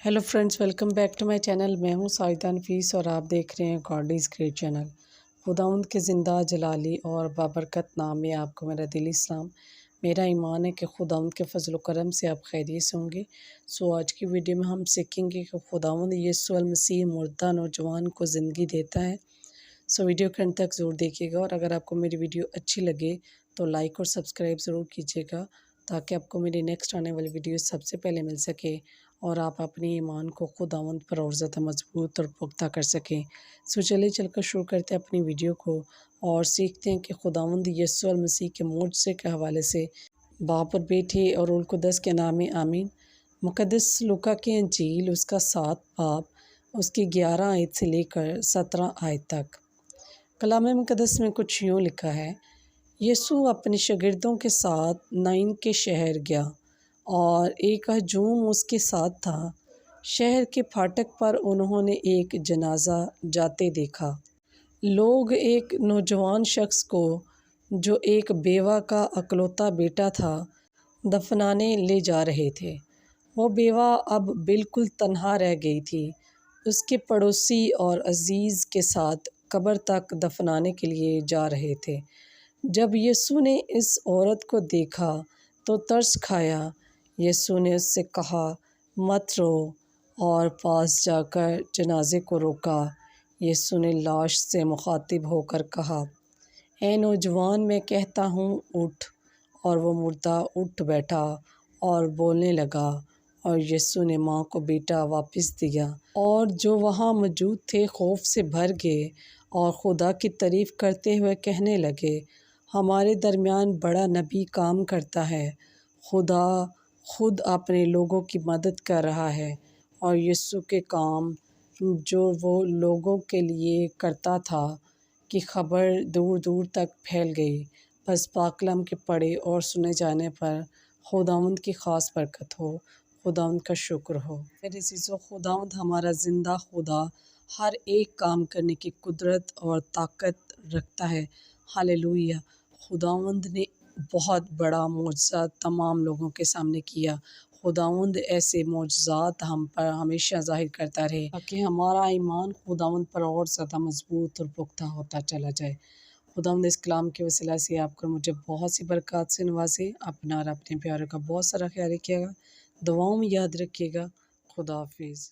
Hello friends, welcome back to my channel. मैं हूं साइदा नफीस और आप देख रहे हैं गॉड इज़ ग्रेट चैनल। खुदावंद के ज़िंदा जलाली और बाबरकत नाम में आपको मेरा दिली सलाम। मेरा ईमान है कि खुदावंद के फजल करम से आप खैरियत से होंगे। सो आज की वीडियो में हम सीखेंगे कि खुदावंद यीशु अल मसीह मुर्दा नौजवान को ज़िंदगी देता है। सो वीडियो के अंत तक ज़रूर देखिएगा और अगर आपको मेरी वीडियो अच्छी लगे तो लाइक और सब्सक्राइब ज़रूर कीजिएगा ताकि आपको मेरी नेक्स्ट आने वाली वीडियो सबसे पहले मिल सके और आप अपने ईमान को खुदावंद पर और ज़्यादा मजबूत और पुख्ता कर सकें। सो चलिए चलकर शुरू करते हैं अपनी वीडियो को और सीखते हैं कि खुदावंद यीशु अल मसीह के मोजज़े के हवाले से बाप और बेटे और उल कुद्दस के नाम में आमीन। मुक़द्दस लूका की इंजील उसका 7 बाब उसकी 11 आयत से लेकर 17 आयत तक। कलाम मुक़द्दस में कुछ यूँ लिखा है, यीशु अपने शागिर्दों के साथ नाइन के शहर गया और एक हजूम उसके साथ था। शहर के फाटक पर उन्होंने एक जनाजा जाते देखा। लोग एक नौजवान शख्स को जो एक बेवा का अकलौता बेटा था दफनाने ले जा रहे थे। वो बेवा अब बिल्कुल तन्हा रह गई थी। उसके पड़ोसी और अजीज़ के साथ कब्र तक दफनाने के लिए जा रहे थे। जब यीशु ने इस औरत को देखा तो तरस खाया। यीशु ने उससे कहा, मत रो, और पास जाकर जनाजे को रोका। यीशु ने लाश से मुखातिब होकर कहा, ए नौजवान, मैं कहता हूँ उठ। और वो मुर्दा उठ बैठा और बोलने लगा और यीशु ने माँ को बेटा वापस दिया। और जो वहाँ मौजूद थे खौफ से भर गए और खुदा की तारीफ़ करते हुए कहने लगे, हमारे दरमियान बड़ा नबी काम करता है। खुदा खुद अपने लोगों की मदद कर रहा है। और यीशु के काम जो वो लोगों के लिए करता था कि खबर दूर दूर तक फैल गई। बस पाकलम के पढ़े और सुने जाने पर खुदावंद की ख़ास बरकत हो। खुदावंद का शुक्र हो। मेरे अज़ीज़ों, खुदावंद हमारा ज़िंदा खुदा हर एक काम करने की कुदरत और ताकत रखता है। हालेलुया। खुदावंद ने बहुत बड़ा मोजज़ा तमाम लोगों के सामने किया। खुदावंद ऐसे मोजज़ात हम पर हमेशा ज़ाहिर करता रहे ताकि हमारा ईमान खुदावंद पर और ज़्यादा मजबूत और पुख्ता होता चला जाए। खुदावंद इस कलाम के वसीला से आपको मुझे बहुत सी बरकत से नवाजे। अपना और अपने प्यारों का बहुत सारा ख्याल रखिएगा। दुआओं में याद रखिएगा। खुदा हाफिज़।